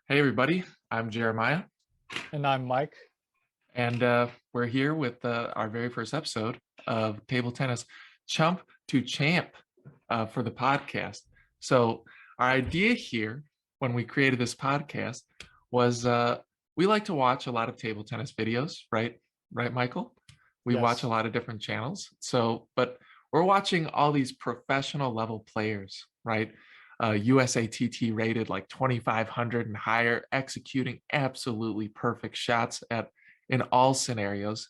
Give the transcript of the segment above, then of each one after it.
Hey everybody, I'm Jeremiah, And I'm Mike. and we're here with our very first episode of Table Tennis Chump to Champ for the podcast. So our idea here when we created this podcast was we like to watch a lot of table tennis videos, right? Right, Michael? We watch a Yes. lot of different channels. But we're watching all these professional level players, right? USATT rated like 2,500 and higher, executing absolutely perfect shots at in all scenarios.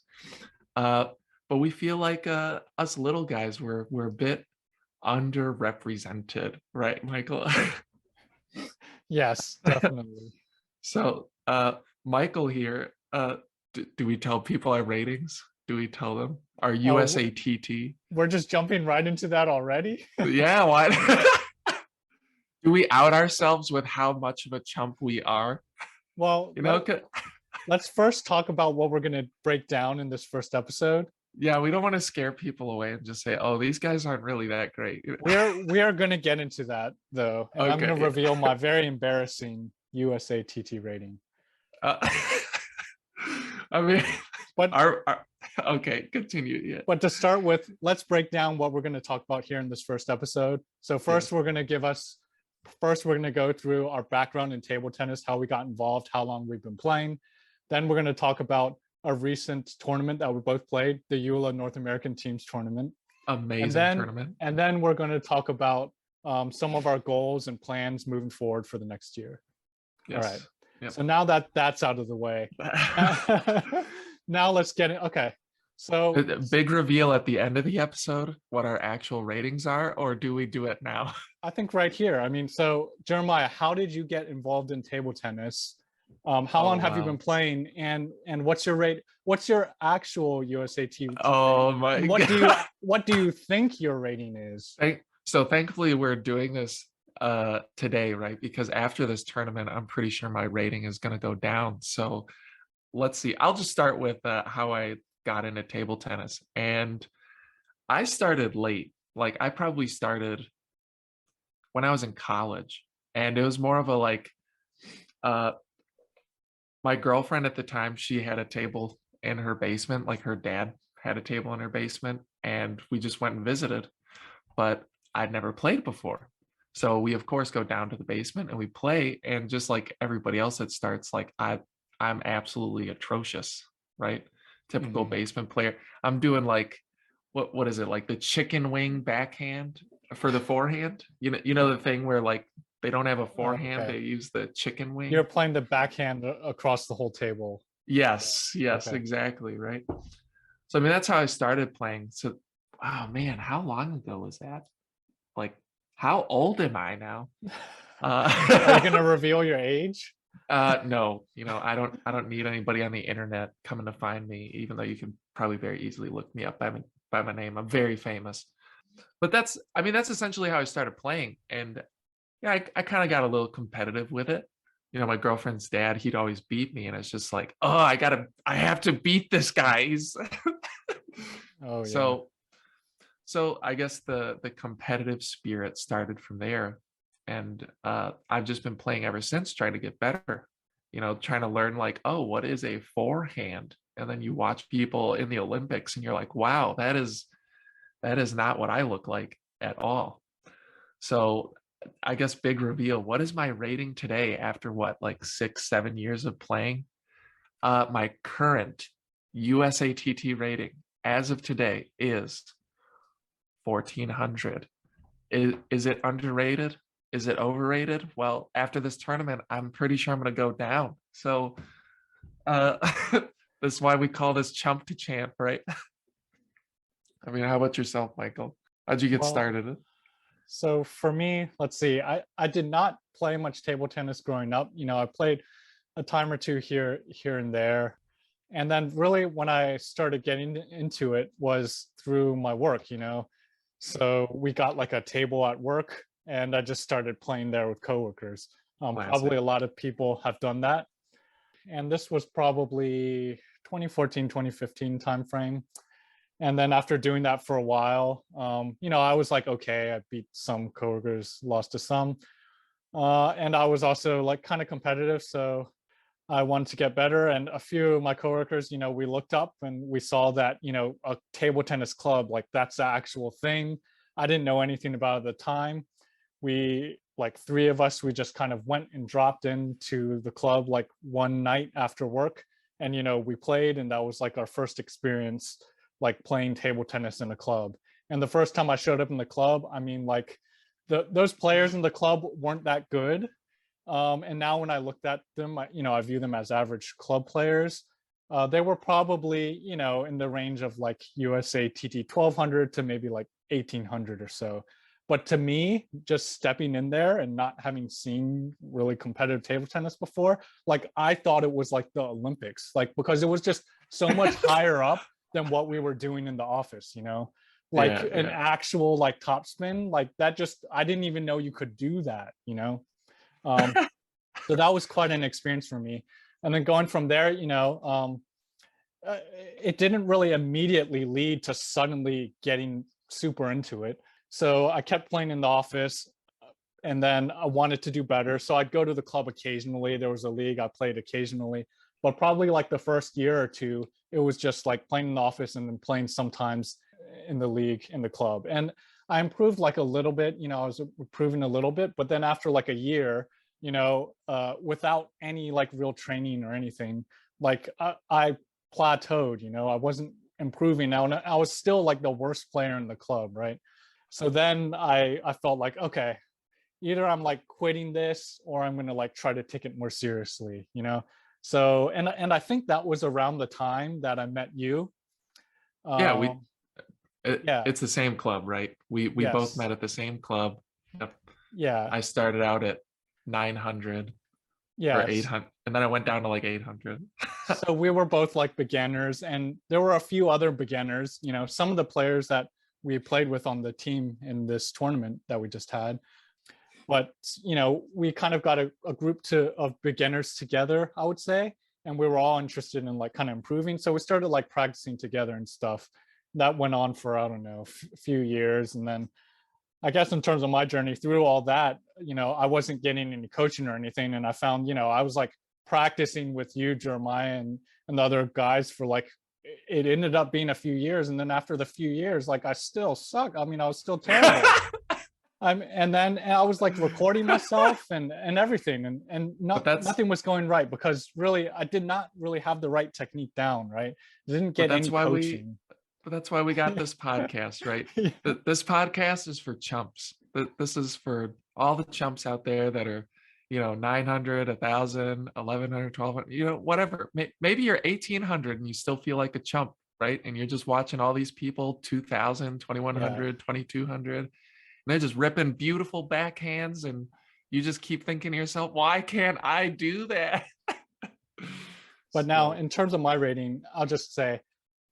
Uh, but we feel like us little guys we're a bit underrepresented, right, Michael? Yes, definitely. So, Michael here, do we tell people our ratings? Do we tell them our Oh, USATT? we're just jumping right into that already? Yeah, why? Do we out ourselves with how much of a chump we are? Well, You know, let's first talk about what we're going to break down in this first episode. yeah, we don't want to scare people away and just say, "Oh, these guys aren't really that great." We are going to get into that though, and I'm going to Okay, reveal my very embarrassing USATT rating. yeah. I mean, But our okay, continue. Yeah, but to start with, let's break down what we're going to talk about here in this first episode. So yes. first we're going to go through our background in table tennis, how we got involved, how long we've been playing. Then we're going to talk about a recent tournament that we both played, the Joola North American Teams Tournament. And Amazing then tournament. and then we're going to talk about some of our goals and plans moving forward for the next year. All right. Yes. Yep. So now that that's out of the way, now let's get it. Okay. So Big reveal at the end of the episode what our actual ratings are, or do we do it now? I think right here. I mean, so Jeremiah, how did you get involved in table tennis? How Oh long have you been wow. playing? And what's your rate? What's your actual USAT Oh rating? my And god. what do you think your rating is? So thankfully we're doing this today, right? Because after this tournament, I'm pretty sure my rating is going to go down. So let's see. I'll just start with how I got into table tennis. And I started late. Like I probably started when I was in college. And it was more of a like uh my girlfriend at the time, she had a table in her basement, like her dad had a table in her basement, and we just went and visited. But I'd never played before. So we of course go down to the basement and we play, and just like everybody else that starts, like I'm absolutely atrocious, right? Typical Mhm. basement player. I'm doing like what is it, like the chicken wing backhand for the forehand? You know the thing where like they don't have a forehand, Okay. they use the chicken You're wing. playing the backhand across the whole table. Yes, yes, Okay. exactly, right? So I mean that's how I started playing. So oh man, how long ago was that? Like how old am I now? Are you Uh, gonna reveal your age? no, I don't need anybody on the internet coming to find me, even though you can probably very easily look me up by my name. I'm very famous. But I mean, that's essentially how I started playing. And yeah, I kind of got a little competitive with it. My girlfriend's dad, he'd always beat me, and it's just like, oh, I have to beat this guy. He's Oh yeah. so so I guess the competitive spirit started from there, and I've just been playing ever since, trying to get better. Trying to learn like, oh, what is a forehand? And then you watch people in the Olympics, and you're like, wow, that is not what I look like at all. So I guess big reveal. What is my rating today after what, like 6, 7 years of playing? My current USATT rating as of today is 1400. Is it underrated? Is it overrated? Well, after this tournament, I'm pretty sure I'm going to go down. So uh, that's why we call this chump to champ, right? I mean, how about yourself, Michael? How'd you get Well, started? so for me, let's see. I did not play much table tennis growing up. I played a time or two here and there. And then really when I started getting into it was through my work. So we got like a table at work and I just started playing there with coworkers. Classic. Probably a lot of people have done that. And this was probably 2014, 2015 timeframe. And then after doing that for a while, I was like, okay, I beat some coworkers, lost to some. And I was also like kind of competitive, so I wanted to get better. And a few of my coworkers, we looked up and we saw that, a table tennis club, like that's the actual thing. I didn't know anything about it at the time. We like three of us, we just kind of went and dropped into the club like one night after work. And we played, and that was like our first experience like playing table tennis in a club. And the first time I showed up in the club, I mean, like those players in the club weren't that good. And now when I looked at them, I view them as average club players. They were probably, in the range of like USA TT 1200 to maybe like 1800 or so. But to me, just stepping in there and not having seen really competitive table tennis before, like I thought it was like the Olympics, like because it was just so much higher up than what we were doing in the office, like Yeah, an yeah. actual like top spin, like that just, I didn't even know you could do that, Um, so that was quite an experience for me. And then going from there, it didn't really immediately lead to suddenly getting super into it. So I kept playing in the office, and then I wanted to do better. So I'd go to the club occasionally. There was a league I played occasionally, but probably like the first year or two, it was just like playing in the office and then playing sometimes in the league in the club. And I improved like a little bit, I was improving a little bit, but then after like a year, without any like real training or anything, like I plateaued, I wasn't improving now. And I was still like the worst player in the club, right? So then I felt like, okay, either I'm like quitting this or I'm gonna like try to take it more seriously. So and I think that was around the time that I met you. Yeah, Um, yeah, it's the same club, right? We both yes, met at the same club. Yep. yeah, I started out at 900 or yes. 800, and then I went down to like 800. So we were both like beginners, and there were a few other beginners. Some of the players that we played with on the team in this tournament that we just had. But we kind of got a group of beginners together, I would say, and we were all interested in like kind of improving. So we started like practicing together and stuff. That went on for, I don't know, a few years, and then I guess in terms of my journey through all that, I wasn't getting any coaching or anything. And I found, I was like practicing with you, Jeremiah, and the other guys for like, it ended up being a few years. And then after the few years, like I still suck. I mean, I was still terrible. And then I was like recording myself and everything. And But not, that's nothing was going right because really, I did not really have the right technique down, right? I didn't but get that's any why we coaching. but that's why we got this podcast, right? This podcast is for chumps. This is for all the chumps out there that are, 900, 1,000, 1,100, 1,200, whatever. Maybe you're 1,800 and you still feel like a chump, right? And you're just watching all these people 2,000, Yeah. 2,100, 2,200, and they're just ripping beautiful backhands, and you just keep thinking to yourself, why can't I do that? But now, So in terms of my rating, I'll just say,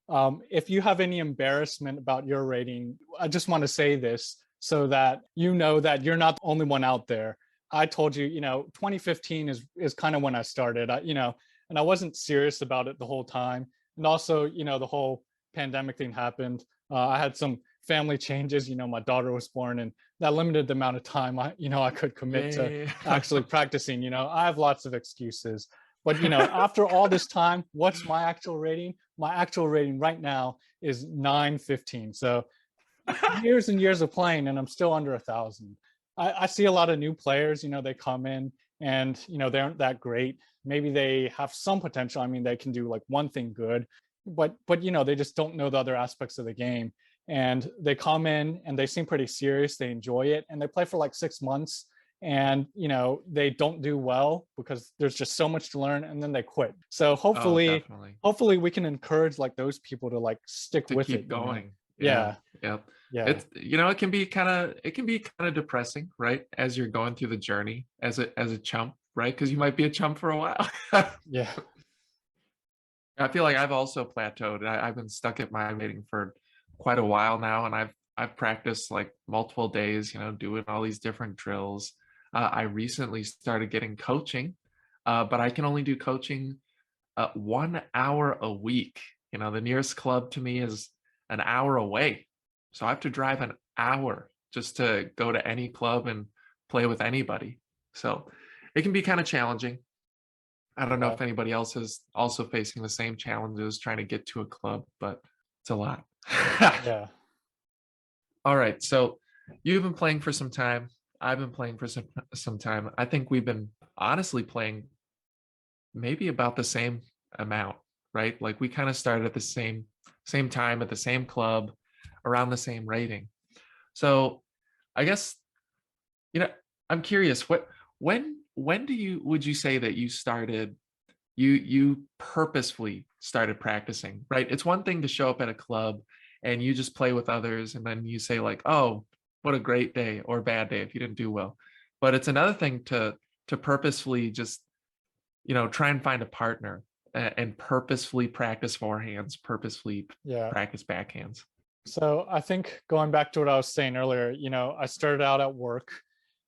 if you have any embarrassment about your rating, I just want to say this so that you know that you're not the only one out there. I told you, 2015 is kind of when I started, and I wasn't serious about it the whole time. And also, the whole pandemic thing happened. I had some family changes. My daughter was born, and that limited the amount of time I could commit to yeah. actually practicing. I have lots of excuses. But after all this time, what's my actual rating? My actual rating right now is 915. So years and years of playing, and I'm still under 1,000. I see a lot of new players. They come in and they aren't that great. Maybe they have some potential. I mean, they can do like one thing good, but they just don't know the other aspects of the game. And they come in and they seem pretty serious. They enjoy it, and they play for like 6 months, and they don't do well because there's just so much to learn, and then they quit. So Oh, hopefully definitely. hopefully we can encourage like those people to like stick To with keep it. going. Yeah. Yeah, Yeah. yeah, It can be kind of depressing, right? As you're going through the journey as a chump, right? Because you might be a chump for a while. yeah. I feel like I've also plateaued. I've been stuck at my rating for quite a while now, and I've practiced like multiple days, doing all these different drills. I recently started getting coaching, but I can only do coaching 1 hour a week. The nearest club to me is an hour away, so I have to drive an hour just to go to any club and play with anybody. So it can be kind of challenging. I don't know Yeah. if anybody else is also facing the same challenges trying to get to a club, but it's a lot. Yeah. All right. So you've been playing for some time. I've been playing for some time. I think we've been honestly playing maybe about the same amount, right? Like we kind of started at the same time at the same club, around the same rating. So I guess you know I'm curious. When do you would you say that you started you purposefully started practicing, right? It's one thing to show up at a club and you just play with others and then you say like, "Oh, what a great day," or bad day if you didn't do well. But it's another thing to purposefully just, try and find a partner and purposefully practice forehands, purposefully Yeah. practice backhands. So I think going back to what I was saying earlier, I started out at work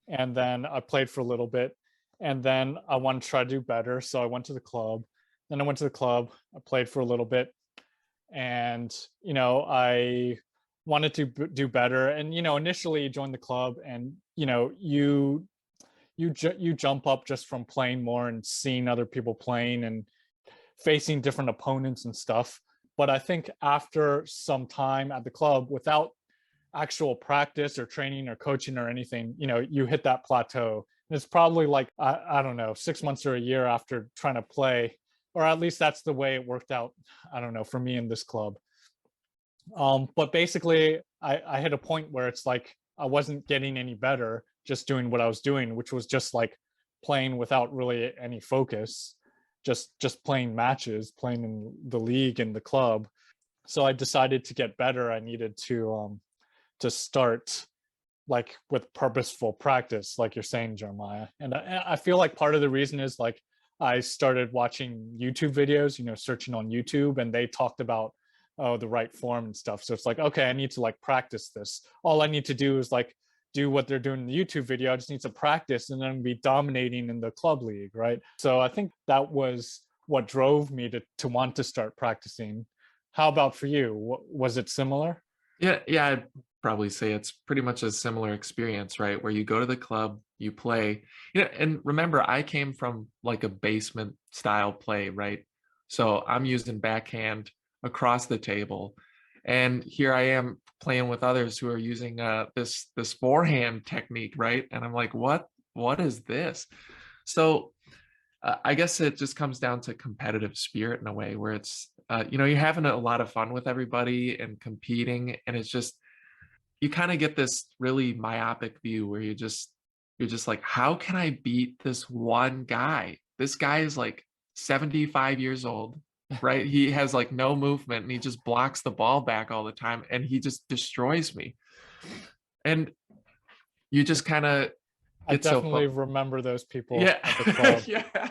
and then I played for a little bit and then I wanted to try to do better. So I went to the club. Then I went to the club, I played for a little bit and, I wanted to do better. And, initially you joined the club and, you jump up just from playing more and seeing other people playing and facing different opponents and stuff. But I think after some time at the club without actual practice or training or coaching or anything, you hit that plateau. And it's probably like, I don't know, 6 months or a year after trying to play, or at least that's the way it worked out. I don't know, for me in this club. But basically, I hit a point where it's like I wasn't getting any better just doing what I was doing, which was just like playing without really any focus, just playing matches, playing in the league and the club. So I decided to get better. I needed to start like with purposeful practice, like you're saying, Jeremiah. And I feel like part of the reason is like I started watching YouTube videos, searching on YouTube, and they talked about the right form and stuff. So it's like, okay, I need to like practice this. All I need to do is like do what they're doing in the YouTube video. I just need to practice and then be dominating in the club league, right? So I think that was what drove me to want to start practicing. How about for you? Was it similar? Yeah, I'd probably say it's pretty much a similar experience, right? Where you go to the club, you play. And remember, I came from like a basement style play, right? So I'm using backhand across the table. And here I am playing with others who are using this forehand technique, right? And I'm like, what is this? So I guess it just comes down to competitive spirit in a way where it's you're having a lot of fun with everybody and competing, and it's just you kind of get this really myopic view where you're just like, how can I beat this one guy? This guy is like 75 years old, right? He has like no movement and he just blocks the ball back all the time and he just destroys me. And you just kind of I get so definitely remember those people yeah. at the club. Yeah.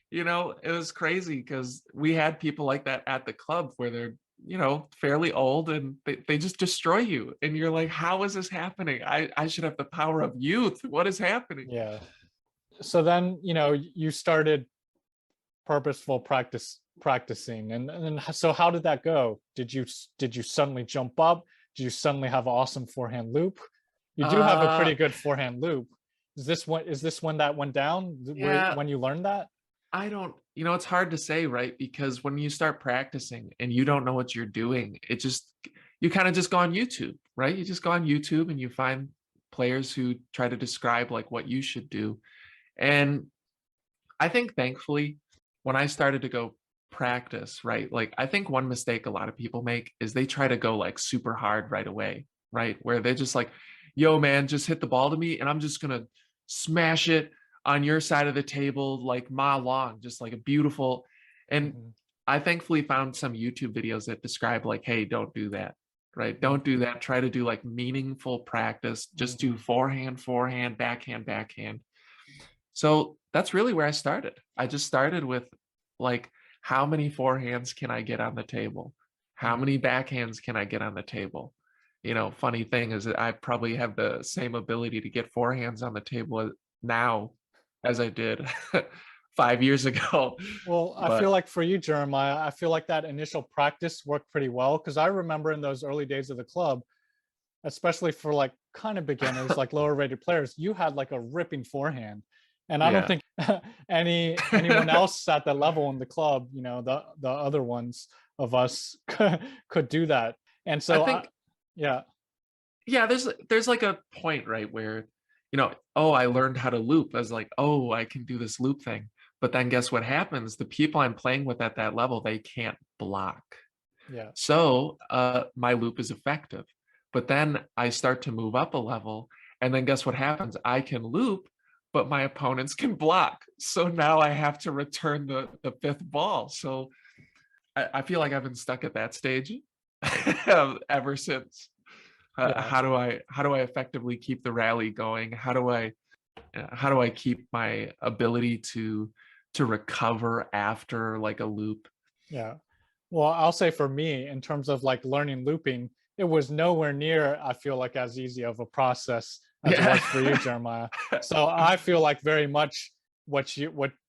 It was crazy because we had people like that at the club where they're, fairly old and they just destroy you. And you're like, how is this happening? I should have the power of youth. What is happening? Yeah. So then, you started purposeful practicing and so how did that go? Did you suddenly jump up? Did you suddenly have an awesome forehand loop? You do have a Uh pretty good forehand loop. Is this when that went down, where yeah, when you learned that? I don't, it's hard to say, right? Because when you start practicing and you don't know what you're doing, you kind of just go on YouTube, right? You just go on YouTube and you find players who try to describe like what you should do. And I think thankfully, when I started to go practice, right? Like I think one mistake a lot of people make is they try to go like super hard right away, right? Where they're just like, yo, man, just hit the ball to me and I'm just gonna smash it on your side of the table like ma long, just like a beautiful. And Hmm. I thankfully found some YouTube videos that describe like, hey, don't do that. Right. Don't do that. Try to do like meaningful practice. Just do Hmm. forehand, forehand, backhand, backhand. So that's really where I started. I just started with like, how many forehands can I get on the table? How Hmm. many backhands can I get on the table? Funny thing is that I probably have the same ability to get forehands on the table now as I did 5 years ago. Well, I feel But like for you, Jeremiah, I feel like that initial practice worked pretty well because I remember in those early days of the club, especially for like kind of beginners, like lower rated players, you had like a ripping forehand. And I don't Yeah. think anyone else at that level in the club, the other ones of us could do that. And I so think yeah, yeah, there's like a point, right, where, oh, I learned how to loop. I was like, oh, I can do this loop thing. But then guess what happens? The people I'm playing with at that level, they can't block. yeah, So my loop is effective. But then I start to move up a level, and then guess what happens? I can loop, but my opponents can block. So now I have to return the fifth ball. So I feel like I've been stuck at that stage ever since. yeah. How do I effectively keep the rally going? How do I keep my ability to recover after like a loop? Yeah. Well, I'll say for me, in terms of like learning looping, it was nowhere near, I feel like, as easy of a process as it Yeah. was for you, Jeremiah. So I feel like very much what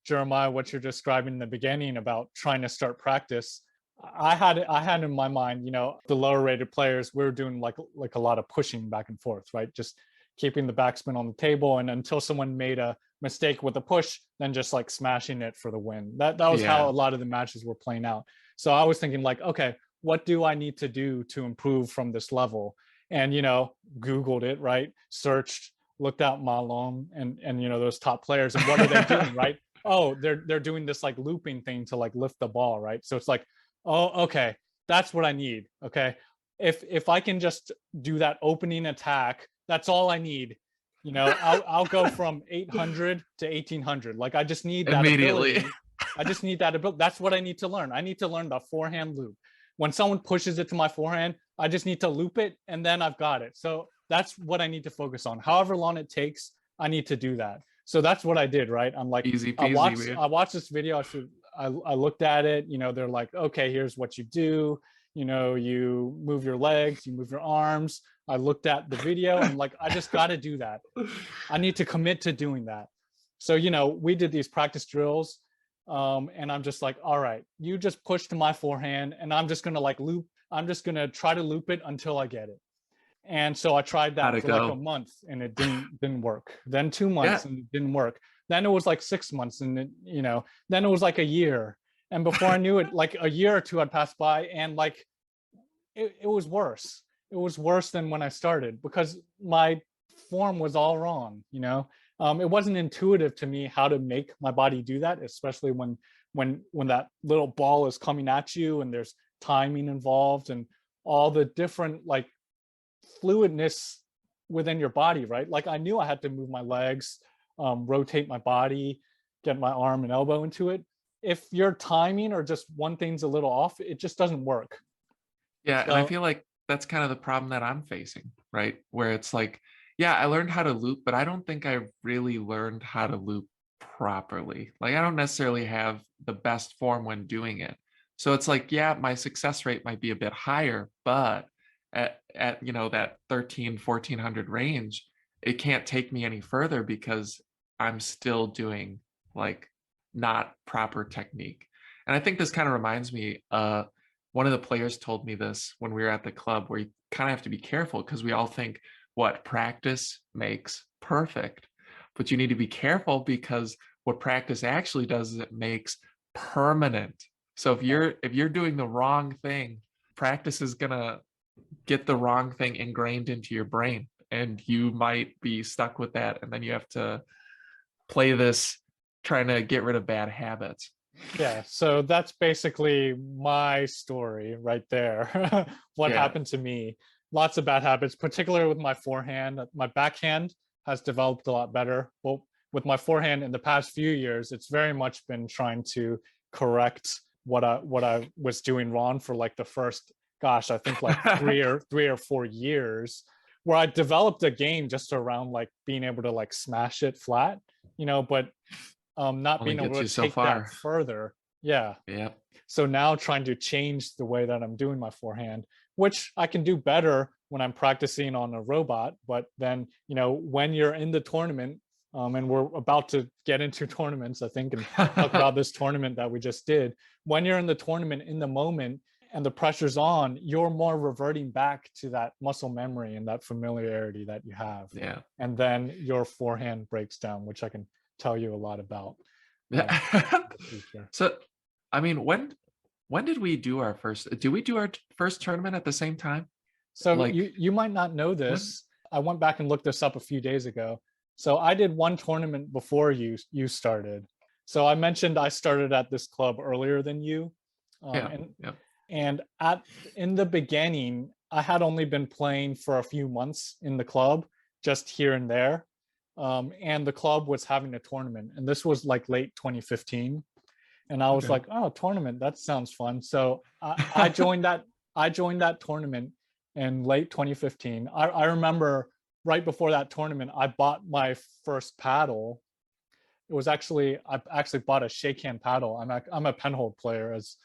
Jeremiah, what you're describing in the beginning about trying to start practice. I had in my mind, the lower rated players, we were doing like a lot of pushing back and forth, right? Just keeping the backspin on the table, and until someone made a mistake with a push, then just like smashing it for the win. That was how Yeah. a lot of the matches were playing out. So I was thinking like, okay, what do I need to do to improve from this level? And Googled it, right? Searched, looked out Malone and those top players, and what are they doing, right? Oh, they're doing this like looping thing to like lift the ball, right? So it's like, oh, okay, that's what I need. Okay. If I can just do that opening attack, that's all I need. I'll go from 800 to 1800. Like I just need that Immediately. ability. I just need that ability. That's what I need to learn. I need to learn the forehand loop. When someone pushes it to my forehand, I just need to loop it and then I've got it. So that's what I need to focus on. However long it takes, I need to do that. So that's what I did, right? I'm like, Easy I peasy, watched man. I watched this video. I looked at it. They're like, okay, here's what you do. You move your legs, you move your arms. I looked at the video and I'm like, I just got to do that. I need to commit to doing that. So, we did these practice drills. And I'm just like, all right, you just push to my forehand and I'm just going to like loop. I'm just going to try to loop it until I get it. And so I tried How'd that it for like a go? month and it didn't work. Then 2 months Yeah. and it didn't work. Then it was like 6 months and then it was like a year. And before I knew it, like a year or two had passed by and like it was worse. It was worse than when I started because my form was all wrong. It wasn't intuitive to me how to make my body do that, especially when that little ball is coming at you and there's timing involved and all the different like fluidness within your body, right? Like I knew I had to move my legs, rotate my body, get my arm and elbow into it. If your timing or just one thing's a little off, it just doesn't work. Yeah, and I So feel like that's kind of the problem that I'm facing, right? Where it's like, yeah, I learned how to loop, but I don't think I really learned how to loop properly. Like I don't necessarily have the best form when doing it. So it's like, yeah, my success rate might be a bit higher, but at that 13, 1400 range, it can't take me any further because I'm still doing like not proper technique. And I think this kind of reminds me, one of the players told me this when we were at the club, where you kind of have to be careful because we all think what practice makes perfect, but you need to be careful because what practice actually does is it makes permanent. So if you're doing the wrong thing, practice is gonna get the wrong thing ingrained into your brain, and you might be stuck with that, and then you have to play this trying to get rid of bad habits. yeah, so that's basically my story right there. What Yeah. happened to me? Lots of bad habits, particularly with my forehand. My backhand has developed a lot better. Well, with my forehand in the past few years, it's very much been trying to correct what I was doing wrong for like the first, gosh, I think like three or 4 years, where I developed a game just around like being able to like smash it flat, but not Only being able gets to you so take that far. further. Yeah. Yeah. So now trying to change the way that I'm doing my forehand, which I can do better when I'm practicing on a robot. But then, when you're in the tournament, and we're about to get into tournaments, I think, and talk about this tournament that we just did. When you're in the tournament in the moment, and the pressure's on, you're more reverting back to that muscle memory and that familiarity that you have. Yeah. And then your forehand breaks down, which I can tell you a lot about Yeah. in the future. So, I mean, when did we do our first? Did we do our first tournament at the same time? So Like you might not know when? this. I went back and looked this up a few days ago. So I did one tournament before you started. So I mentioned I started at this club earlier than you, Yeah. and Yeah. at in the beginning I had only been playing for a few months in the club, just here and there, and the club was having a tournament, and this was like late 2015, and I was Okay. like, oh, tournament, that sounds fun. So I joined that. I joined that tournament in late 2015. I remember right before that tournament, I bought my first paddle. It was actually I actually bought a shake hand paddle. I'm a penhold player, as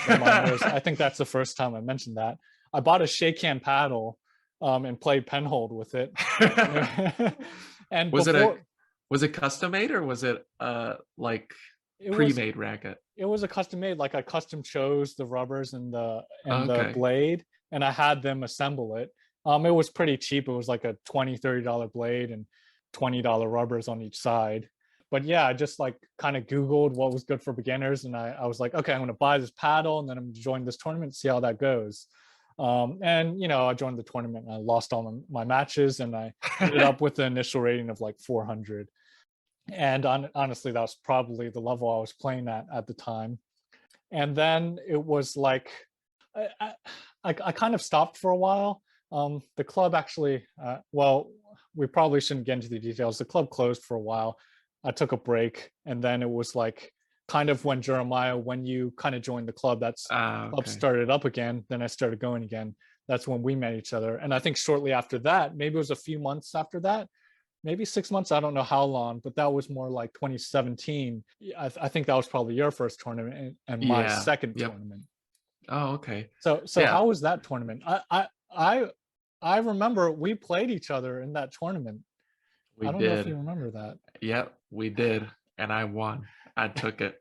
Jeremiah knows. I think that's the first time I mentioned that. I bought a shake hand paddle, and played penhold with it. And Was it a before, was it custom made or was it like it was pre-made racket? it was a custom made, like I custom chose the rubbers and the Okay. blade, and I had them assemble it. It was pretty cheap. It was like a $20-$30 blade and $20 rubbers on each side. But yeah, I just like kind of Googled what was good for beginners, and I was like, okay, I'm going to buy this paddle, and then I'm going to join this tournament, see how that goes. And I joined the tournament, and I lost all my matches, and I ended up with an initial rating of like 400. And honestly, that was probably the level I was playing at the time. And then it was like I kind of stopped for a while. The club actually, well, we probably shouldn't get into the details. The club closed for a while. I took a break, and then it was like kind of when Jeremiah, when you kind of joined the club, that's club Okay. started up again. Then I started going again. That's when we met each other. And I think shortly after that, maybe it was a few months after that, maybe 6 months, I don't know how long, but that was more like 2017. I think that was probably your first tournament, and my Yeah. second Yep. tournament. Oh, okay. So Yeah, how was that tournament? I remember we played each other in that tournament. we I don't know if did. you remember that. Yep, we did. And I won. I took it.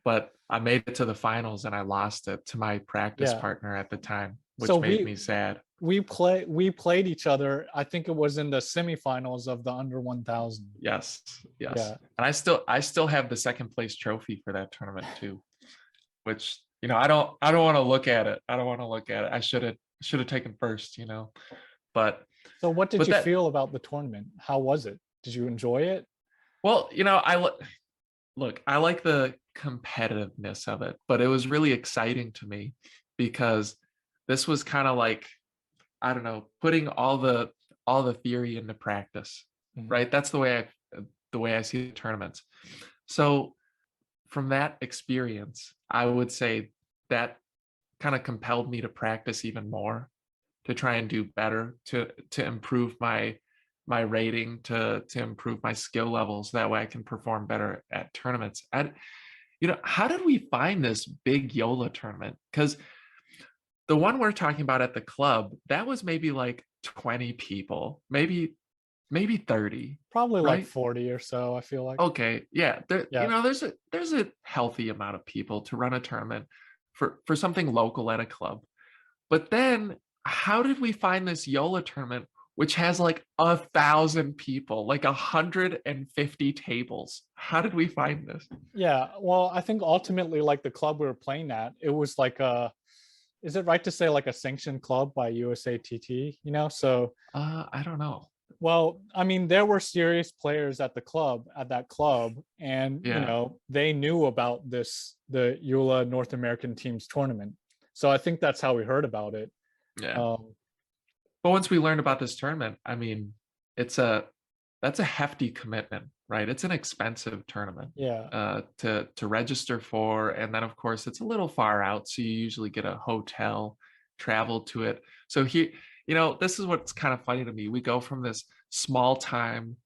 But I made it to the finals and I lost it to my practice Yeah. partner at the time, So which made me sad. we played each other. I think it was in the semifinals of the under 1000. Yes, yes. Yeah. And I still have the second place trophy for that tournament too, which I don't want to look at it. I don't want to look at it. I should have taken first. But So what did but you that feel about the tournament? How was it? Did you enjoy it? well, look, I like the competitiveness of it, but it was really exciting to me because this was kind of like, I don't know, putting all the theory into practice, Mhm. right? That's the way I see the tournaments. So from that experience, I would say that kind of compelled me to practice even more, to try and do better, to improve my rating, to improve my skill levels. That way I can perform better at tournaments. And how did we find this big Yola tournament? Because the one we're talking about at the club, that was maybe like 20 people, maybe 30, Probably like right? 40 or so, I feel like. Okay, yeah. Yeah. There's a healthy amount of people to run a tournament for something local at a club. But then how did we find this Yola tournament, which has like 1,000 people, like 150 tables? How did we find this? Yeah. Well, I think ultimately, like the club we were playing at, it was like is it right to say like a sanctioned club by USATT? So, I don't know. well, I mean, there were serious players at that club, and Yeah, they knew about the Eula North American teams tournament. So I think that's how we heard about it. yeah. Um, But once we learned about this tournament, I mean, it's a that's a hefty commitment, right? It's an expensive tournament yeah. to register for, and then of course it's a little far out, so you usually get a hotel, travel to it. So here, this is what's kind of funny to me. We go from this small time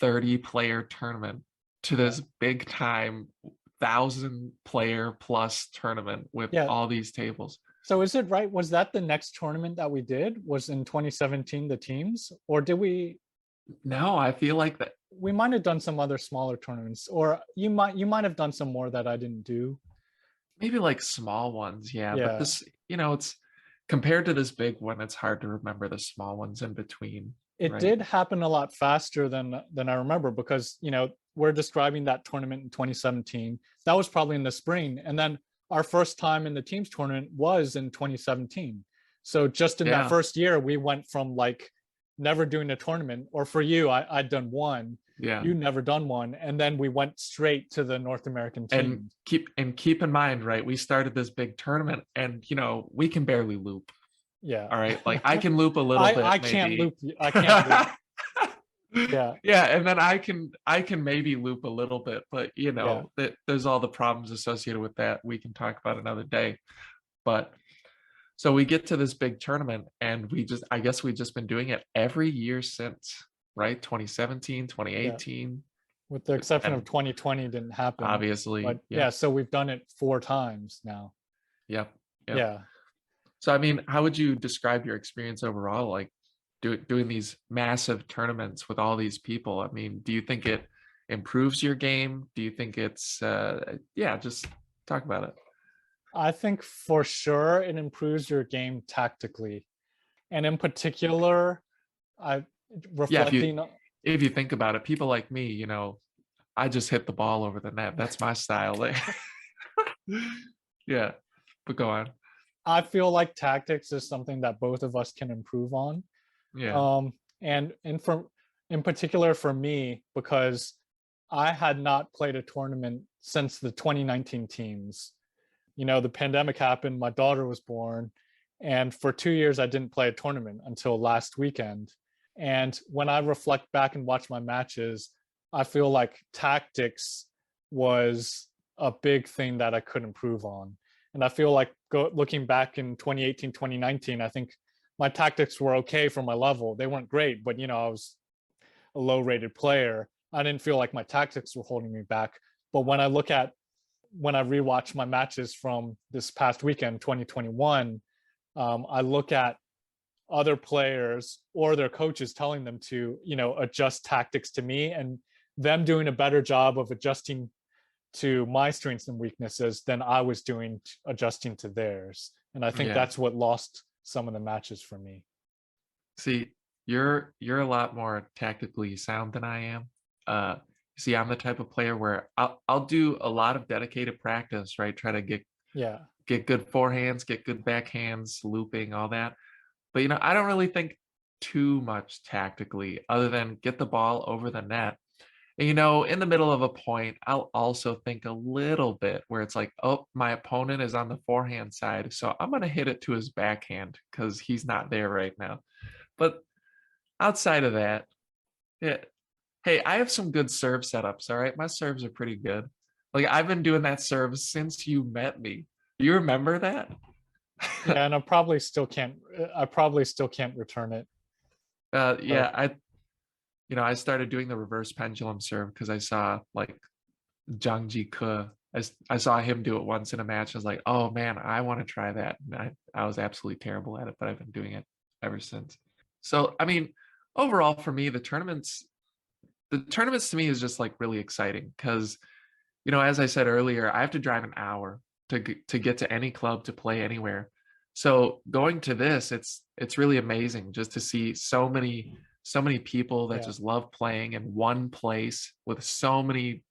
30-player tournament to Yeah. this big time 1,000-player plus tournament with Yeah. all these tables. So is it right? Was that the next tournament that we did? Was in 2017 the teams, or did No, I feel like that. we might have done some other smaller tournaments, or you might have done some more that I didn't do. Maybe like small ones, yeah. But Yeah. it's compared to this big one, it's hard to remember the small ones in between, It right? did happen a lot faster than I remember, because we're describing that tournament in 2017. That was probably in the spring, and then our first time in the teams tournament was in 2017. So just in that Yeah. first year, we went from like never doing a tournament, or for you, I'd done one, Yeah. you never done one, and then we went straight to the North American And team. keep in mind, right? We started this big tournament and we can barely loop. Yeah. All right. Like I can loop a little I bit, can't maybe. loop. I can't loop. Yeah. Yeah, and then I can maybe loop a little bit, but Yeah. there's all the problems associated with that we can talk about another day. But so we get to this big tournament and I guess we've just been doing it every year since, right? 2017, Yeah. 2018, With the exception of and 2020 didn't happen. obviously, But yeah, so we've done it 4 times now. yep, yep. Yeah. So I mean, how would you describe your experience overall, like doing these massive tournaments with all these people? I mean, do you think it improves your game? Do you think it's yeah, just talk about it. I think for sure it improves your game tactically. And in particular, I Yeah, reflecting. if you think about it, people like me, I just hit the ball over the net. That's my style. Yeah, but go on. I feel like tactics is something that both of us can improve on. Yeah, And in particular for me, because I had not played a tournament since the 2019 teams. The pandemic happened, my daughter was born, and for 2 years I didn't play a tournament until last weekend. And when I reflect back and watch my matches, I feel like tactics was a big thing that I could improve on. And I feel like looking back in 2018, 2019, I think my tactics were okay for my level. They weren't great, but I was a low rated player. I didn't feel like my tactics were holding me back. But when I rewatch my matches from this past weekend, 2021, I look at other players or their coaches telling them to, adjust tactics to me, and them doing a better job of adjusting to my strengths and weaknesses than I was doing adjusting to theirs. And I think yeah. that's what lost some of the matches for me. See, you're a lot more tactically sound than I am. See, I'm the type of player where I'll do a lot of dedicated practice, right? Try to Yeah. get good forehands, get good backhands, looping, all that. But I don't really think too much tactically other than get the ball over the net. And in the middle of a point, I'll also think a little bit where it's like, oh, my opponent is on the forehand side, so I'm gonna hit it to his backhand because he's not there right now. But outside of that, yeah. Hey, I have some good serve setups, all right? My serves are pretty good. Like I've been doing that serve since you met me. You remember that? Yeah, and I probably still can't return it. So Yeah, I started doing the reverse pendulum serve because I saw like Jang Ji Ke. I saw him do it once in a match. I was like, oh man, I want to try that. And I was absolutely terrible at it, but I've been doing it ever since. So, I mean, overall for me, the tournaments to me is just like really exciting because, as I said earlier, I have to drive an hour to get to any club to play anywhere. So going to this, it's really amazing just to see so many people that yeah. just love playing in one place with so many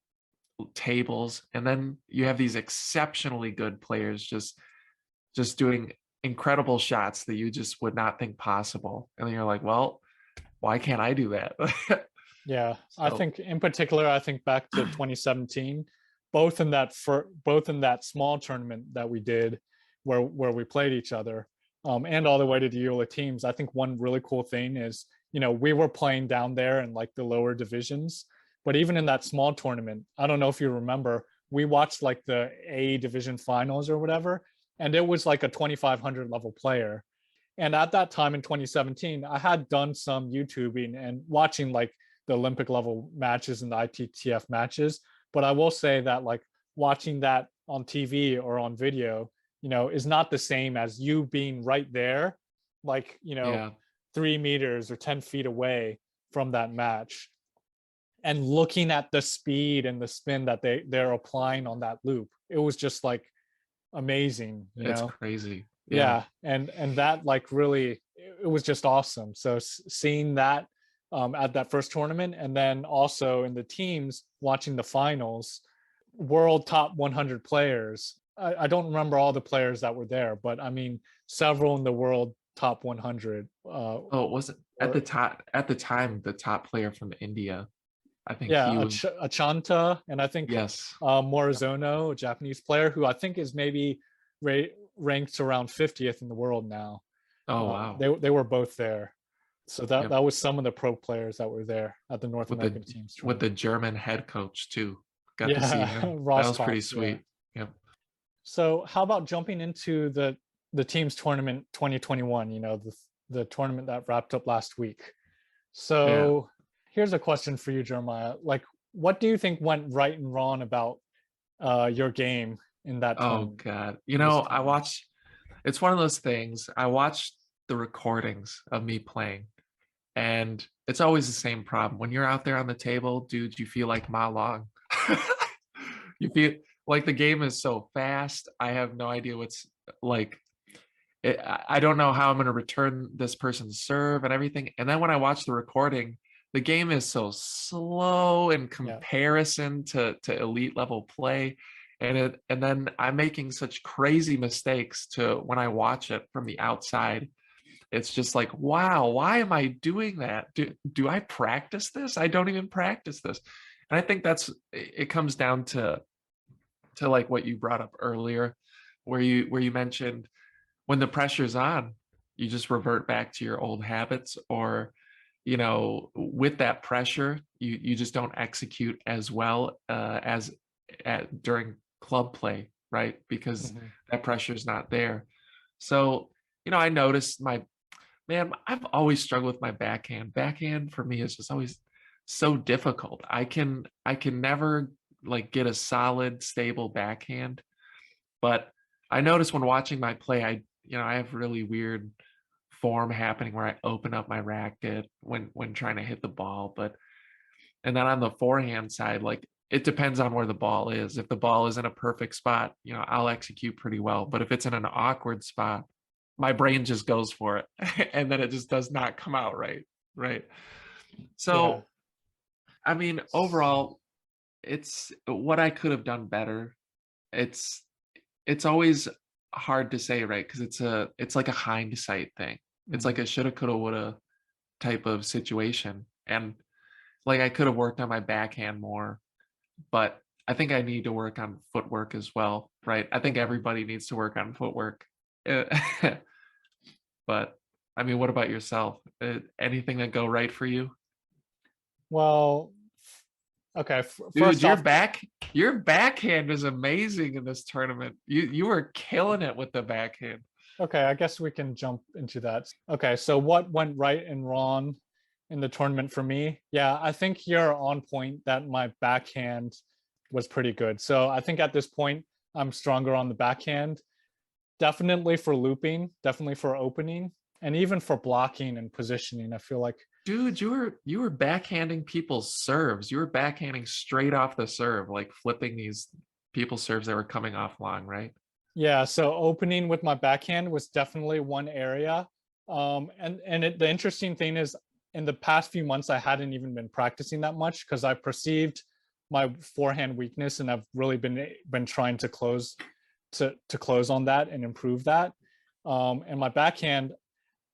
tables, and then you have these exceptionally good players just doing incredible shots that you just would not think possible, and then you're like, well, why can't I do that? Yeah, I So think in particular, I think back to 2017, both in that small tournament that we did, where we played each other, and all the way to the Joola teams. I think one really cool thing is, we were playing down there in like the lower divisions, but even in that small tournament, I don't know if you remember, we watched like the A division finals or whatever, and it was like a 2500 level player. And at that time in 2017, I had done some YouTubing and watching like the Olympic level matches and the ITTF matches. But I will say that like watching that on TV or on video, is not the same as you being right there, like, yeah, 3 meters or 10 feet away from that match, and looking at the speed and the spin that they're applying on that loop. It was just like amazing, it's crazy. Yeah. Yeah, and that like really it was just awesome. So seeing that at that first tournament, and then also in the teams watching the finals, world top 100 players. I don't remember all the players that were there, but I mean several in the world top 100. Oh, it wasn't Were at the time the top player from India. I think he yeah, was. Achanta, and I think Yes. Yep. Morizono, a Japanese player who I think is maybe ranked around 50th in the world now. Oh wow. They were both there. So that Yep. that was some of the pro players that were there at the North With American teams the tournament. German head coach too. Got to see Yeah, him. That Ross was pretty Potts. Yeah. sweet. Yep. So how about jumping into the teams tournament 2021? You know, the tournament that wrapped up last week. Yeah. So here's a question for you, Jeremiah. Like, what do you think went right and wrong about your game in that Oh tournament? God. In this I tournament? watched. It's one of those things. I watched the recordings of me playing, and it's always the same problem. When you're out there on the table, dude, you feel like Ma Long. You feel like the game is so fast. I have no idea what's like. I don't know how I'm going to return this person's serve and everything. And then when I watch the recording, the game is so slow in Yeah. comparison to elite level play. And then I'm making such crazy mistakes to when I watch it from the outside. It's just like, wow, why am I doing that? Do I practice this? I don't even practice this. And I think it comes down to like what you brought up earlier, where you mentioned when the pressure's on, you just revert back to your old habits, or with that pressure, you just don't execute as well during club play, right? Because Mhm. that pressure is not there. So, I noticed I've always struggled with my backhand. Backhand for me is just always so difficult. I can never like get a solid, stable backhand. But I noticed when watching my play, I have really weird form happening where I open up my racket when trying to hit the ball. And then on the forehand side, like it depends on where the ball is. If the ball is in a perfect spot, I'll execute pretty well. But if it's in an awkward spot, my brain just goes for it. And then it just does not come out right. Right. Yeah. So, I mean, overall, it's what I could have done better. It's it's always hard to say, right? Because it's like a hindsight thing. It's like Mhm. a shoulda, coulda, woulda type of situation. And like I could have worked on my backhand more, but I think I need to work on footwork as well, right? I think Mhm. everybody needs to work on footwork. Uh, But I mean, what about yourself? Anything that go right for you? Well, okay. Dude, First off, your backhand is amazing in this tournament. You were killing it with the backhand. okay, I guess we can jump into that. Okay, so what went right and wrong in the tournament for me? Yeah, I think you're on point that my backhand was pretty good. So I think at this point, I'm stronger on the backhand. Definitely for looping, definitely for opening, and even for blocking and positioning. I feel like, Dude, you were backhanding people's serves. You were backhanding straight off the serve, like flipping these people's serves that were coming off long, right? yeah, so opening with my backhand was definitely one area. The interesting thing is, in the past few months, I hadn't even been practicing that much because I perceived my forehand weakness, and I've really been trying to close on that and improve that. And my backhand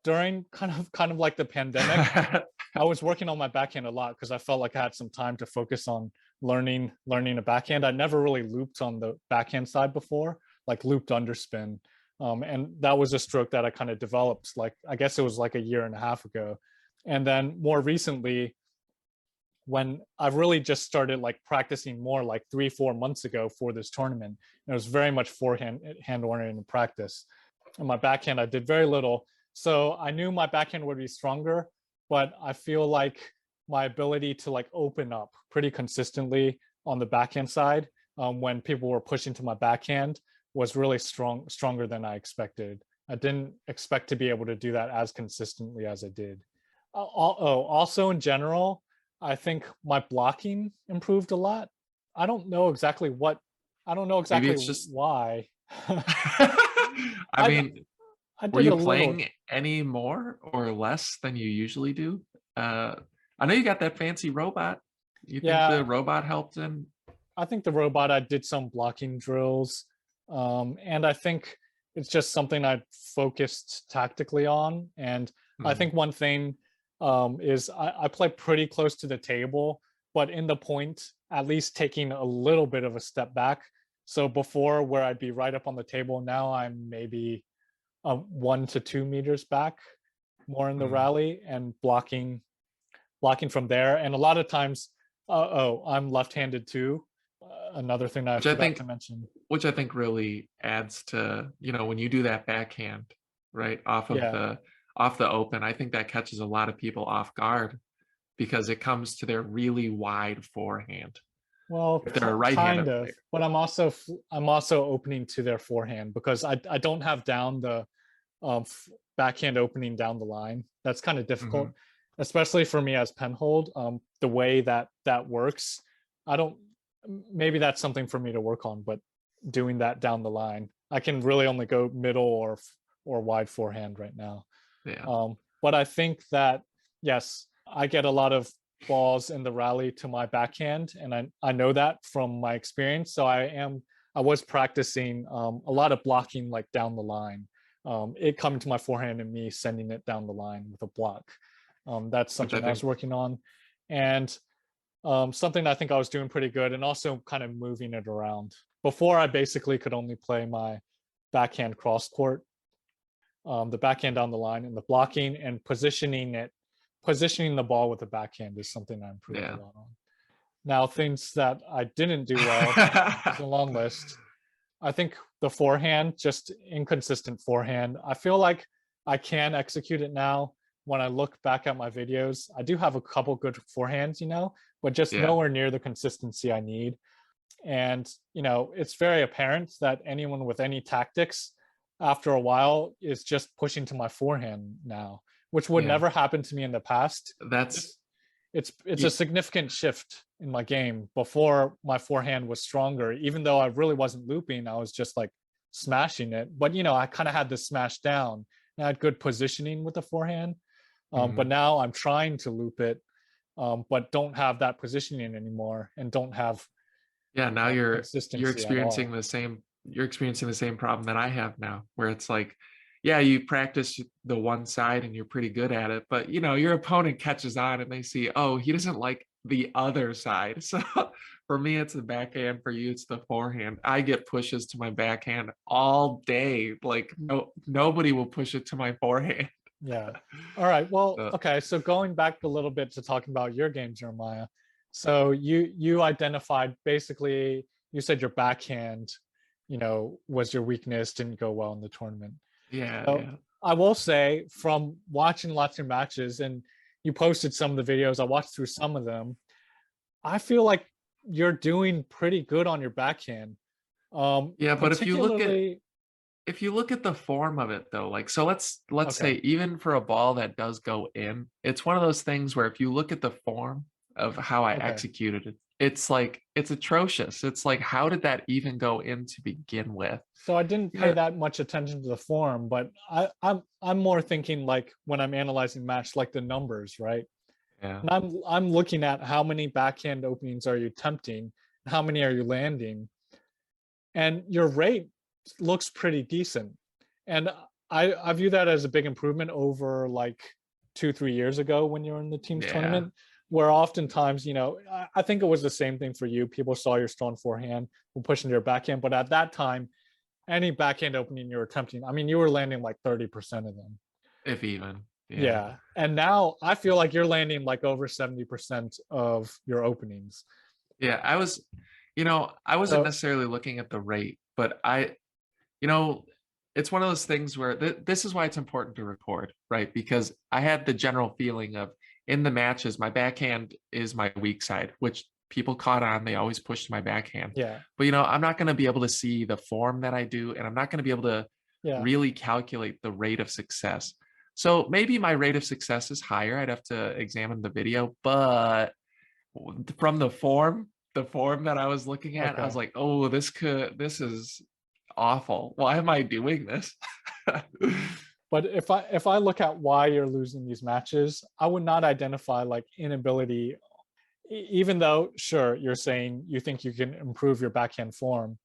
during kind of like the pandemic, I was working on my backhand a lot because I felt like I had some time to focus on learning a backhand. I never really looped on the backhand side before, like looped underspin. And that was a stroke that I kind of developed, like I guess it was like a year and a half ago. And then more recently, when I really just started like practicing more like 3-4 months ago for this tournament, and it was very much forehand hand oriented practice. And my backhand, I did very little. So I knew my backhand would be stronger, but I feel like my ability to like open up pretty consistently on the backhand side when people were pushing to my backhand was really stronger than I expected. I didn't expect to be able to do that as consistently as I did. Also in general, I think my blocking improved a lot. I don't know exactly what, I don't know Maybe exactly it's just why. I I mean, I Were did you a little. playing any more or less than you usually do? Uh, I know you got that fancy robot. You think Yeah, the robot helped in? I think the robot, I did some blocking drills. And I think it's just something I focused tactically on. And I Hmm, think one thing is I play pretty close to the table, but in the point, at least taking a little bit of a step back. So before, where I'd be right up on the table, now I'm maybe 1 to 2 meters back, more in the hmm. rally, and blocking from there. And a lot of times, oh, I'm left-handed too. Another thing I Which I forgot to think, mention. which I think really adds to, when you do that backhand, right, Yeah. off the open, I think that catches a lot of people off guard because it comes to their really wide forehand. Well, If they're a kind right-handed of, player. but I'm also opening to their forehand because I don't have down the backhand opening down the line. That's kind of Hmm. difficult, especially for me as penhold. The way that that works, I don't. Maybe that's something for me to work on, but doing that down the line, I can really only go middle or wide forehand right now. Yeah. But I think that yes, I get a lot of balls in the rally to my backhand, and I know that from my experience. So I was practicing a lot of blocking like down the line. It coming to my forehand and me sending it down the line with a block. That's Which I something I was think, working on, and something I think I was doing pretty good, and also kind of moving it around. Before, I basically could only play my backhand cross court, the backhand down the line, and the blocking and positioning the ball with the backhand is something I improved a yeah. lot on. Now, things that I didn't do well, there's a long list. I think the forehand, just inconsistent forehand. I feel like I can execute it now. When I look back at my videos, I do have a couple good forehands, but just Yeah. nowhere near the consistency I need. And, it's very apparent that anyone with any tactics after a while is just pushing to my forehand now, which would Yeah. never happen to me in the past. That's This it's a y- significant shift in my game. Before, my forehand was stronger, even though I really wasn't looping, I was just like smashing it. But I kind of had this smash down, and I had good positioning with the forehand. But mhm. now I'm trying to loop it, but don't have that positioning anymore, and don't have Yeah, now you're consistency at experiencing all. the same problem that I have now, where it's like, yeah, you practice the one side and you're pretty good at it, but your opponent catches on and they see, oh, he doesn't like the other side. So for me, it's the backhand. For you, it's the forehand. I get pushes to my backhand all day. Like nobody will push it to my forehand. Yeah. All right. Well, So, okay. So going back a little bit to talking about your game, Jeremiah. So you identified, basically, you said your backhand, was your weakness, didn't go well in the tournament. yeah, So yeah. I will say, from watching lots of matches, and you posted some of the videos, I watched through some of them. I feel like you're doing pretty good on your backhand. Yeah, but Particularly, if you look at the form of it though, like, so let's say okay, even for a ball that does go in, it's one of those things where if you look at the form of how I okay. executed it, it's like it's atrocious. It's like, how did that even go in to begin with? So I didn't pay Yeah, that much attention to the form, but I'm more thinking, like, when I'm analyzing match, like the numbers, right? yeah, And I'm looking at how many backhand openings are you attempting, how many are you landing, and your rate looks pretty decent. And I view that as a big improvement over like 2 3 years ago when you were in the teams yeah, tournament, where oftentimes, I think it was the same thing for you. People saw your strong forehand, were pushing your backhand, but at that time, any backhand opening you were attempting, I mean, you were landing like 30% of them. if even, yeah. Yeah. And now I feel like you're landing like over 70% of your openings. Yeah, I wasn't So, necessarily looking at the rate, but you know, it's one of those things where this is why it's important to record, right? Because I had the general feeling of in the matches, my backhand is my weak side, which people caught on. They always pushed my backhand. yeah. But, I'm not going to be able to see the form that I do, and I'm not going to be able to Yeah. really calculate the rate of success. So maybe my rate of success is higher. I'd have to examine the video, but from the form that I was looking at, I was Okay. like, oh, this is awful. Why am I doing this? But if I look at why you're losing these matches, I would not identify like inability, even though sure you're saying you think you can improve your backhand form.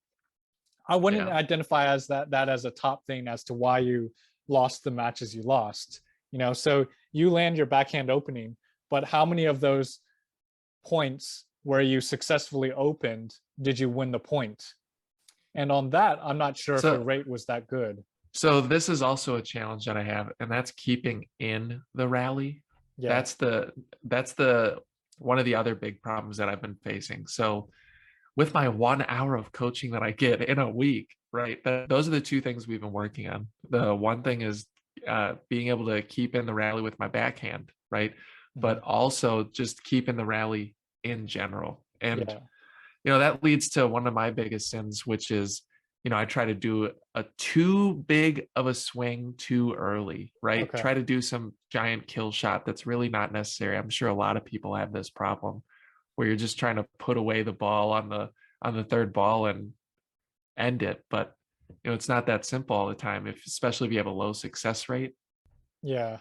I wouldn't Yeah. identify as that as a top thing as to why you lost the matches you lost. So you land your backhand opening, but how many of those points where you successfully opened did you win the point? And on that, I'm not sure if your So rate was that good. so this is also a challenge that I have, and that's keeping in the rally. Yeah. That's the one of the other big problems that I've been facing. So with my 1 hour of coaching that I get in a week, right? Those are the two things we've been working on. The one thing is being able to keep in the rally with my backhand, right? But Mhm. also just keep in the rally in general. And Yeah. that leads to one of my biggest sins, which is, I try to do a too big of a swing too early, right? Okay. Try to do some giant kill shot that's really not necessary. I'm sure a lot of people have this problem where you're just trying to put away the ball on the third ball and end it. But it's not that simple all the time, especially if you have a low success rate. Yeah.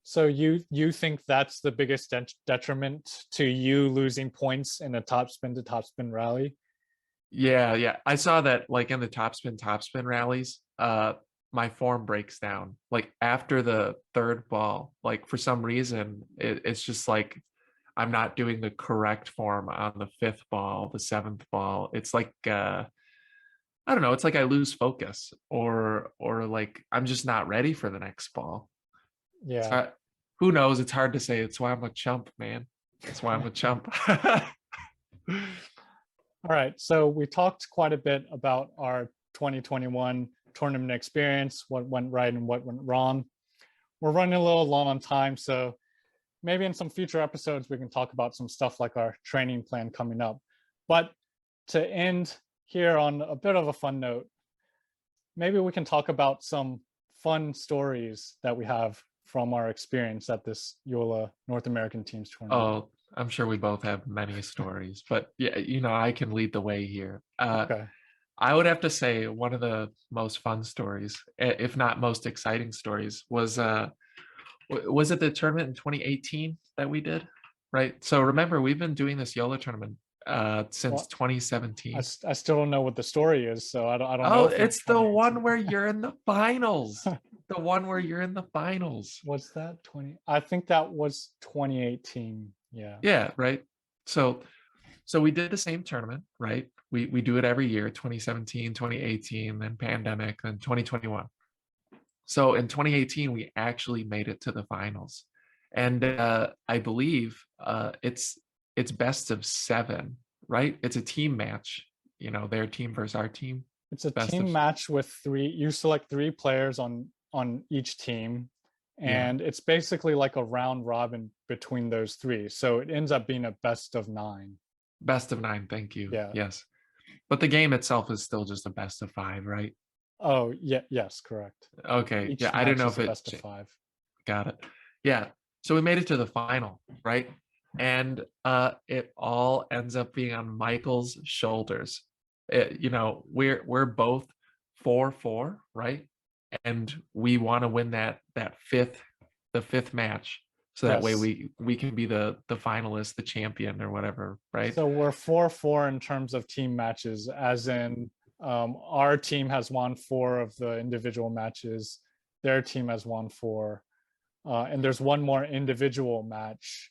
So you think that's the biggest detriment to you losing points in a topspin to topspin rally? Yeah, yeah. I saw that like in the topspin rallies, my form breaks down. Like after the third ball, like for some reason, it's just like I'm not doing the correct form on the fifth ball, the seventh ball. It's like I don't know, it's like I lose focus or like I'm just not ready for the next ball. Yeah. So who knows? It's hard to say. It's why I'm a chump, man. That's why I'm a chump. All right. So we talked quite a bit about our 2021 tournament experience, what went right and what went wrong. We're running a little long on time, so maybe in some future episodes we can talk about some stuff like our training plan coming up. But to end here on a bit of a fun note, maybe we can talk about some fun stories that we have from our experience at this Joola North American Teams tournament. Oh, I'm sure we both have many stories, but yeah, I can lead the way here. Okay. I would have to say one of the most fun stories, if not most exciting stories, was it the tournament in 2018 that we did? Right. So remember, we've been doing this YOLO tournament since Well, 2017. I still don't know what the story is, so I don't know Oh, if in it's the one 2018. where you're in the finals. The one where you're in the finals. What's that 20? I think that was 2018. Yeah. Yeah, right. So we did the same tournament, right? We do it every year, 2017, 2018, then pandemic, then 2021. So in 2018, we actually made it to the finals. And I believe it's best of seven, right? It's a team match, their team versus our team. It's a Best of team match with three. You select three players on each team, yeah, and it's basically like a round robin between those three. So it ends up being a best of nine. best of nine. Thank you. Yeah. Yes. But the game itself is still just a best of five, right? Oh, yeah, yes, correct. Okay. Yeah. Each I don't match know is if a best of five. got it. Yeah. So we made it to the final, right? And it all ends up being on Michael's shoulders. We're both 4-4, right? And we want to win the fifth match. So that way Yes. we can be the finalist, the champion or whatever, right? So we're 4-4 in terms of team matches, as in our team has won four of the individual matches. Their team has won four. And there's one more individual match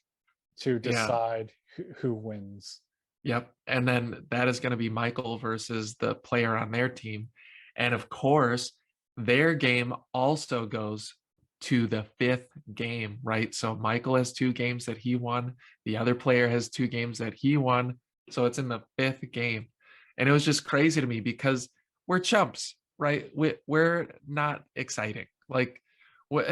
to Yeah. decide who wins. Yep. And then that is going to be Michael versus the player on their team. And of course, their game also goes to the fifth game, right? So Michael has two games that he won. The other player has two games that he won. So it's in the fifth game. And it was just crazy to me because we're chumps, right? We're not exciting. Like, what,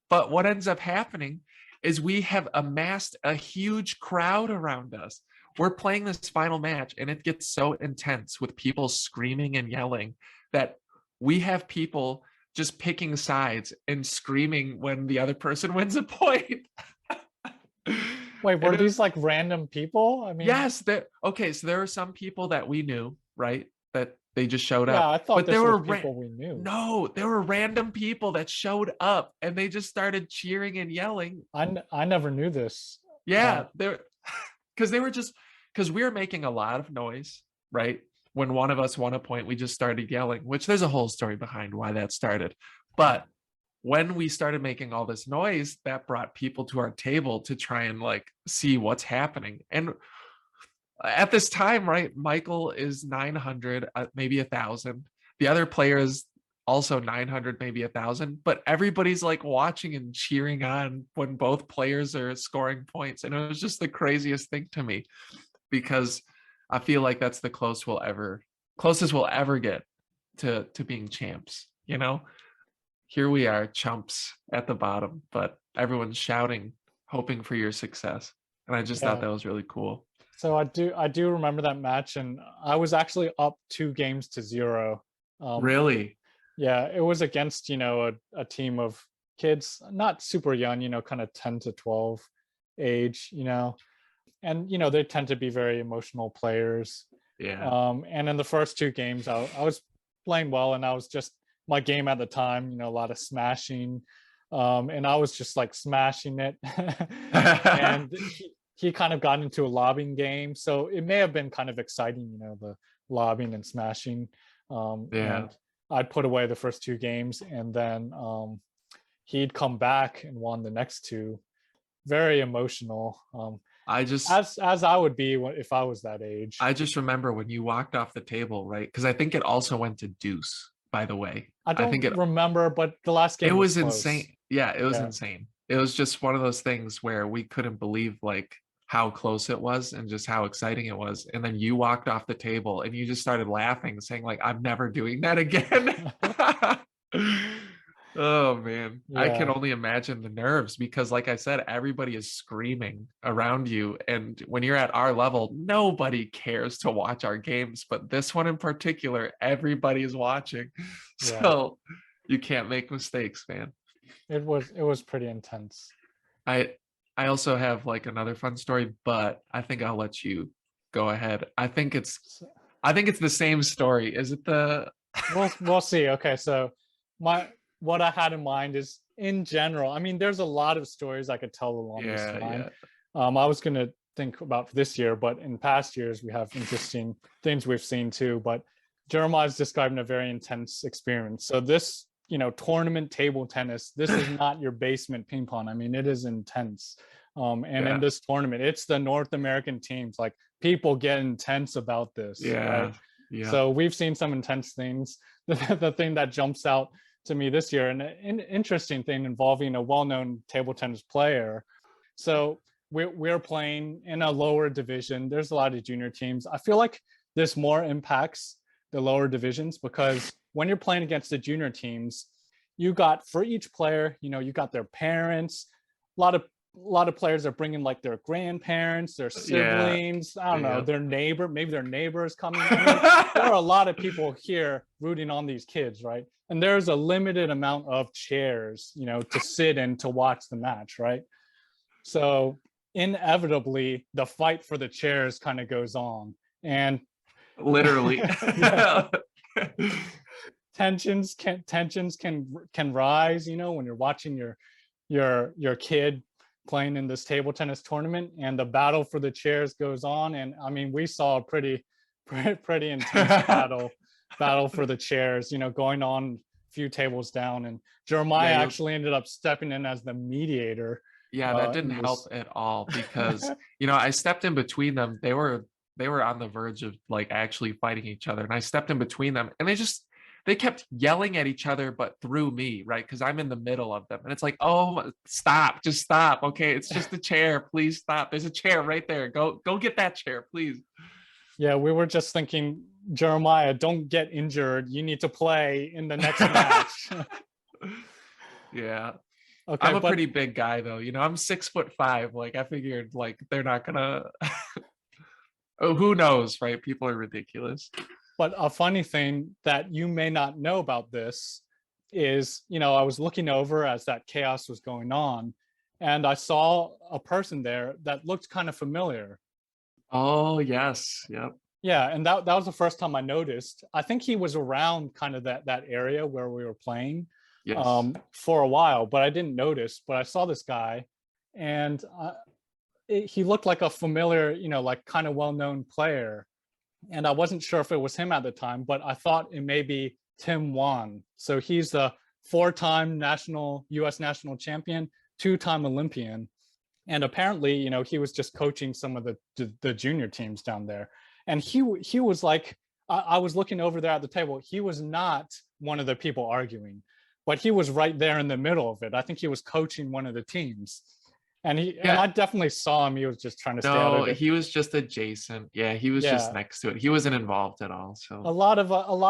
but what ends up happening is we have amassed a huge crowd around us. We're playing this final match and it gets so intense with people screaming and yelling that we have people just picking sides and screaming when the other person wins a point. Wait, And were these like random people? I mean, yes, okay, so there are some people that we knew, right? They just showed Yeah, up. I thought But this there was were people we knew. no, there were random people that showed up and they just started cheering and yelling. I never knew this. Yeah, they're because they were just because we were making a lot of noise, right? When one of us won a point, we just started yelling, which there's a whole story behind why that started. But when we started making all this noise, that brought people to our table to try and like see what's happening. And at this time, right, Michael is 900, maybe 1,000. The other player is also 900, maybe 1,000. But everybody's like watching and cheering on when both players are scoring points, and it was just the craziest thing to me because I feel like that's the closest we'll ever get to being champs. You know, here we are, chumps at the bottom, but everyone's shouting, hoping for your success, and I just thought Yeah. that was really cool. So I do remember that match, and I was actually up 2 games to 0. Um, Really? yeah, it was against a team of kids, not super young, kind of 10 to 12 age, and they tend to be very emotional players. Yeah. And in the first 2 games, I was playing well, and I was just my game at the time, a lot of smashing, and I was just like smashing it, and he kind of got into a lobbing game, so it may have been kind of exciting, the lobbing and smashing, Yeah. and I'd put away the first 2 games, and then he'd come back and won the next 2. Very emotional, I just as I would be if I was that age. I just remember when you walked off the table, right? Because I think it also went to deuce, by the way. I I think don't remember, but the last it game was was close. insane. Yeah, it was Yeah. insane. It was just one of those things where we couldn't believe like how close it was and just how exciting it was. And then you walked off the table and you just started laughing, saying like, "I'm never doing that again." Oh man, I can Yeah. only imagine the nerves because, like I said, everybody is screaming around you. And when you're at our level, nobody cares to watch our games. But this one in particular, everybody is watching. Yeah. So you can't make mistakes, man. It was pretty intense. I I also have like another fun story, but I think I'll let you go ahead. So, I think it's the same story. Is it the we'll see. Okay, so my what I had in mind is, in general, I mean, there's a lot of stories I could tell along this Yeah, line. yeah. I was gonna think about this year, but in past years we have interesting things we've seen too. But Jeremiah's describing a very intense experience. So this, tournament table tennis, this is not your basement ping pong. I mean, it is intense. And in Yeah. this tournament, it's the North American teams. Like, people get intense about this, right? Yeah. Yeah. So we've seen some intense things. The thing that jumps out to me this year, and an interesting thing involving a well-known table tennis player. So we're playing in a lower division. There's a lot of junior teams. I feel like this more impacts the lower divisions, because when you're playing against the junior teams, you got, for each player, you got their parents. A lot of players are bringing like their grandparents, their Yeah. siblings, I don't know, Yeah. their neighbor, maybe their neighbors coming. I mean, there are a lot of people here rooting on these kids, right? And there's a limited amount of chairs, to sit in to watch the match, right? So inevitably, the fight for the chairs kind of goes on, and Literally. yeah, tensions can rise, when you're watching your kid playing in this table tennis tournament, and the battle for the chairs goes on. And I mean, we saw a pretty intense battle for the chairs, going on a few tables down, and Yeah, Jeremiah you actually ended up stepping in as the mediator yeah, that didn't in help this. at all because I stepped in between them. They were on the verge of like actually fighting each other, and I stepped in between them, and they kept yelling at each other, but through me, right? Because I'm in the middle of them, and it's like, oh, stop, just stop. Okay, it's just a chair. Please stop. There's a chair right there. Go get that chair, please. Yeah, we were just thinking, Jeremiah, don't get injured. You need to play in the next match. Yeah. Okay, I'm a but pretty big guy though. I'm 6'5". Like I figured like they're not gonna oh, who knows, right? People are ridiculous. a funny thing that you may not know about this is, I was looking over as that chaos was going on, and I saw a person there that looked kind of familiar. Oh yes. Yep. Yeah, and that was the first time I noticed. I think he was around kind of that area where we were playing Yes. for a while, but I didn't notice. But I saw this guy, and he looked like a familiar, like kind of well-known player. And I wasn't sure if it was him at the time, but I thought it may be Tim Wan. So he's the four-time national U.S. national champion, two-time Olympian, and apparently, he was just coaching some of the junior teams down there. And he was like, I was looking over there at the table. He was not one of the people arguing, but he was right there in the middle of it. I think he was coaching one of the teams, and Yeah. I definitely saw him. He was just trying to stay out No, of it. he was just adjacent. Yeah, he was just Yeah, next to it. He wasn't involved at all. So a lot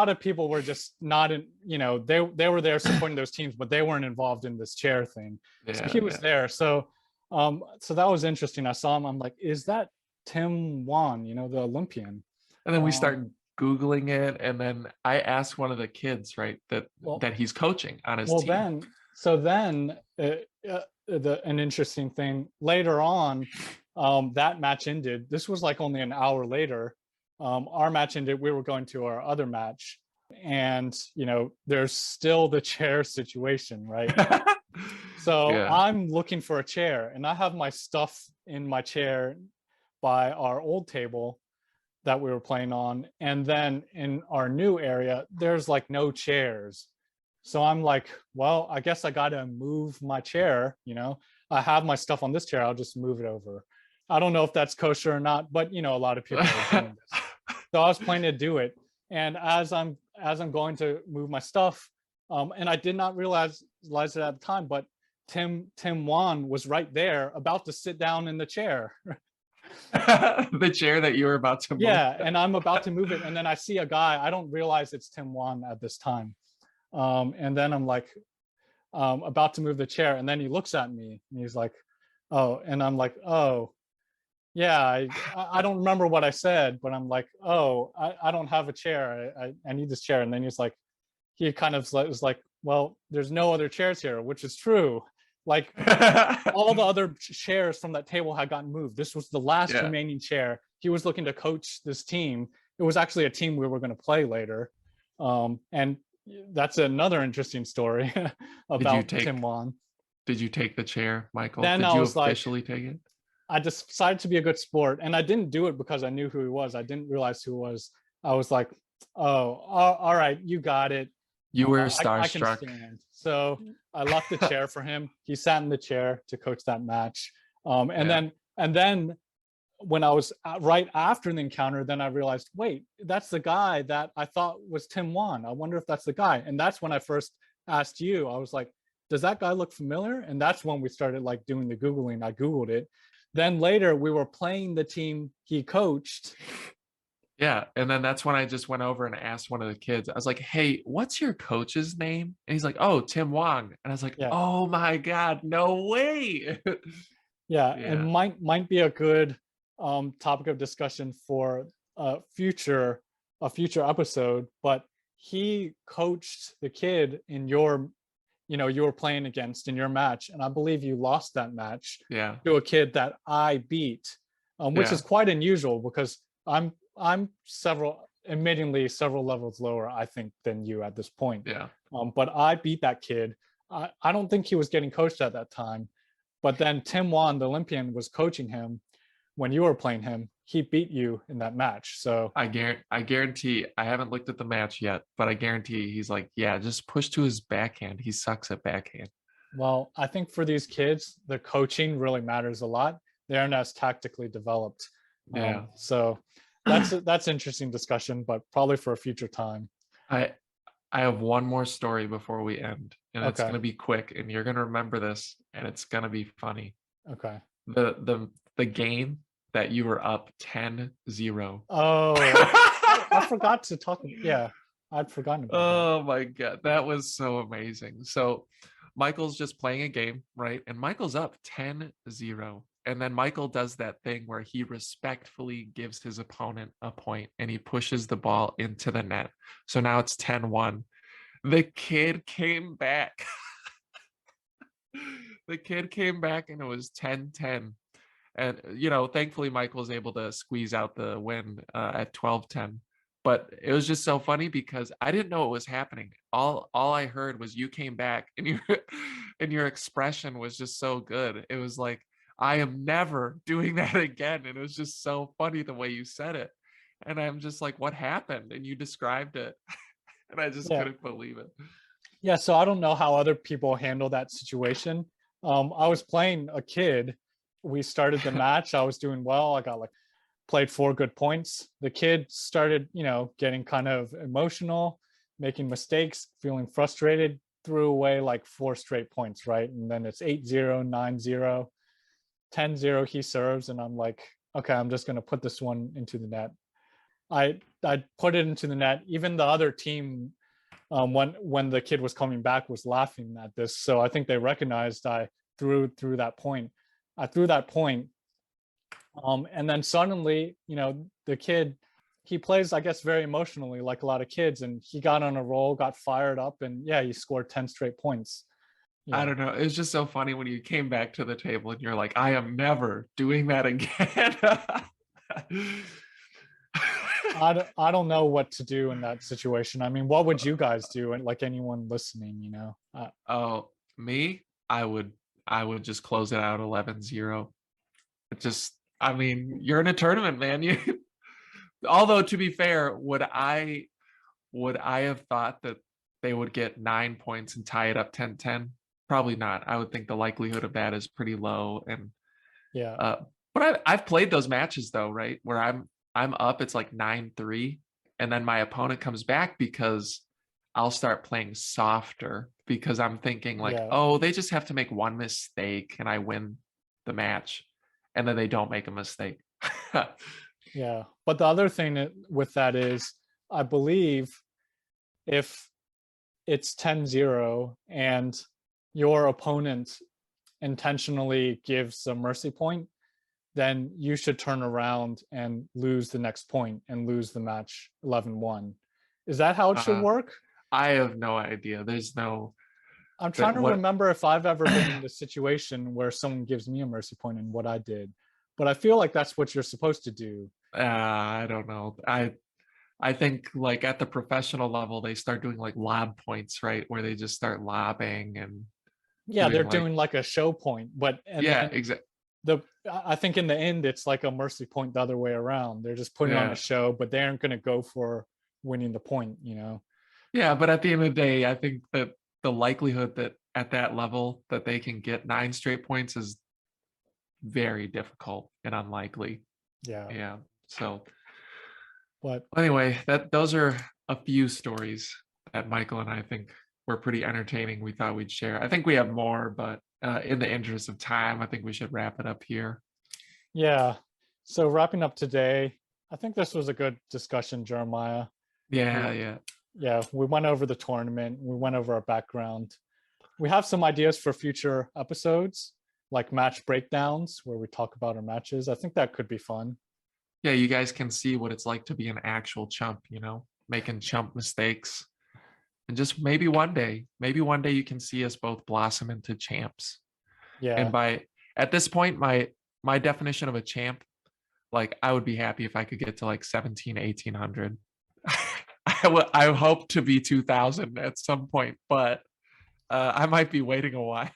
of people were just not in. They were there supporting those teams, but they weren't involved in this chair thing. So yeah, he was yeah. there. So that was interesting. I saw him. I'm like, is that Tim Wan? The Olympian. And then we Um, start Googling it, and then I asked one of the kids, right, that well, that he's coaching on his well, team. an interesting thing later on, that match ended. This was like only an hour later. Our match ended. We were going to our other match, and there's still the chair situation, right? So Yeah. I'm looking for a chair, and I have my stuff in my chair by our old table that we were playing on. And then in our new area, there's like no chairs. So I'm like, well, I guess I got to move my chair. I have my stuff on this chair. I'll just move it over. I don't know if that's kosher or not, but a lot of people are doing this. So I was planning to do it. And as I'm going to move my stuff, and I did not realize it at the time, but Tim Wan was right there, about to sit down in the chair. The chair that you were about to move. Yeah, and I'm about to move it, and then I see a guy. I don't realize it's Tim Wan at this time, and then I'm like, about to move the chair, and then he looks at me, and he's like, "Oh," and I'm like, "Oh, yeah." I don't remember what I said, but I'm like, "Oh, I don't have a chair. I need this chair." And then he kind of was like, "Well, there's no other chairs here," which is true. Like, all the other chairs from that table had gotten moved. This was the last Yeah. remaining chair. He was looking to coach this team. It was actually a team we were going to play later. And that's another interesting story Did you about Tim take Wan. did you take the chair, Michael? Then Did I you was like, officially take it? I just decided to be a good sport. And I didn't do it because I knew who he was. I didn't realize who he was. I was like, oh, all right, you got it. You were I can starstruck. stand. So I left the chair for him. He sat in the chair to coach that match. Yeah. And then when I was right after the encounter, then I realized, wait, that's the guy that I thought was Tim Wan. I wonder if that's the guy. And that's when I first asked you. I was like, does that guy look familiar? And that's when we started like doing the Googling. I Googled it. Then later we were playing the team he coached. Yeah. And then that's when I just went over and asked one of the kids. I was like, hey, what's your coach's name? And he's like, oh, Tim Wang. And I was like, Yeah. oh my God, no way. Yeah. And Yeah. might be a good topic of discussion for a future episode. But he coached the kid in you were playing against in your match, and I believe you lost that match Yeah. to a kid that I beat, which Yeah. is quite unusual because I'm admittingly several levels lower, I think, than you at this point. Yeah. But I beat that kid. I don't think he was getting coached at that time, but then Tim Wan, the Olympian, was coaching him when you were playing him. He beat you in that match. So I guarantee I haven't looked at the match yet, but I guarantee he's like, yeah, just push to his backhand. He sucks at backhand. well, I think for these kids, the coaching really matters a lot. They aren't as tactically developed. Yeah. So that's interesting discussion, but probably for a future time. I I have one more story before we end, and it's Okay. gonna be quick, and you're gonna remember this, and it's gonna be funny. Okay. The game that you were up 10-0. Oh, I forgot to talk. Yeah, I'd forgotten about that. Oh my God, that was so amazing. So Michael's just playing a game, right? And Michael's up 10-0. And then Michael does that thing where he respectfully gives his opponent a point and he pushes the ball into the net. So now it's 10-1. The kid came back. The kid came back and it was 10-10. And thankfully Michael was able to squeeze out the win at 12-10. But it was just so funny because I didn't know what was happening. All I heard was you came back, and your and your expression was just so good. It was like, I am never doing that again. And it was just so funny the way you said it. And I'm just like, what happened? And you described it. And I just Yeah. couldn't believe it. Yeah, so I don't know how other people handle that situation. I was playing a kid. We started the match. I was doing well. I got like played 4 good points. The kid started, getting kind of emotional, making mistakes, feeling frustrated, threw away like 4 straight points, right? And then it's 8-0, 9-0, 10-0. He serves, and I'm like, okay, I'm just gonna put this one into the net. I put it into the net. Even the other team, when the kid was coming back, was laughing at this. So I think they recognized I threw that point. I threw that point, and then suddenly, the kid, he plays, I guess, very emotionally, like a lot of kids, and he got on a roll, got fired up, and yeah, he scored 10 straight points. I Yeah. don't know. It was just so funny when you came back to the table and you're like, I am never doing that again. I don't know what to do in that situation. I mean, what would you guys do? And like anyone listening, Oh, me? I would just close it out 11-0. It just, I mean, you're in a tournament, man. Although to be fair, would I have thought that they would get 9 points and tie it up 10-10? Probably not. I would think the likelihood of that is pretty low. And yeah, uh, but I've played those matches though, right? Where I'm up, it's like 9-3, and then my opponent comes back because I'll start playing softer because I'm thinking like, yeah, oh, they just have to make one mistake and I win the match, and then they don't make a mistake. yeah. But the other thing with that is, I believe if it's 10-0 and your opponent intentionally gives a mercy point, then you should turn around and lose the next point and lose the match 11-1. Is that how it should uh, work? I have no idea. There's no I'm trying that to what remember if I've ever been in the situation where someone gives me a mercy point and what I did. But I feel like that's what you're supposed to do. I don't know. I think like at the professional level they start doing like lob points, right? Where they just start lobbing and Yeah, they're doing like, doing like a show point, but and yeah, then exactly. the I think in the end it's like a mercy point the other way around. They're just putting on a Yeah. show, but they aren't going to go for winning the point. Yeah, but at the end of the day, I think that the likelihood that at that level that they can get 9 straight points is very difficult and unlikely. Yeah. Yeah. So But anyway, that those are a few stories that Michael and I think were pretty entertaining. We thought we'd share. I think we have more, but in the interest of time, I think we should wrap it up here. yeah. So wrapping up today, I think this was a good discussion, Jeremiah. Yeah, We yeah. yeah, we went over the tournament, we went over our background. We have some ideas for future episodes, like match breakdowns where we talk about our matches. I think that could be fun. Yeah, you guys can see what it's like to be an actual chump, making chump mistakes. And just maybe one day you can see us both blossom into champs. And Yeah. by at this point, my definition of a champ, like I would be happy if I could get to like 17, 1800. I hope to be 2000 at some point, but I might be waiting a while.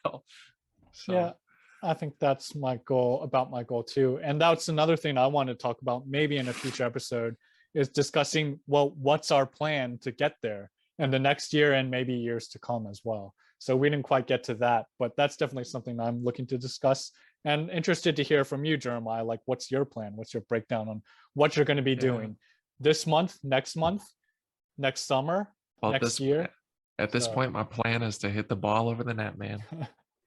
Yeah. So I think that's my goal too. And that's another thing I want to talk about maybe in a future episode is discussing, well, what's our plan to get there in the next year and maybe years to come as well. So we didn't quite get to that, but that's definitely something I'm looking to discuss and interested to hear from you, Jeremiah. Like, what's your plan? What's your breakdown on what you're going to be yeah. doing this month, next summer, Well, next year? at this So, point, my plan is to hit the ball over the net, man.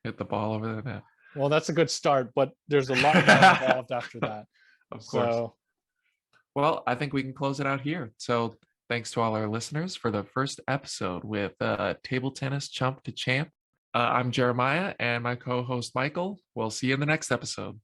Hit the ball over the net. well, that's a good start, but there's a lot more involved after that. Of course. So, Well, I think we can close it out here. So thanks to all our listeners for the first episode with Table Tennis Chump to Champ. I'm Jeremiah and my co-host Michael. We'll see you in the next episode.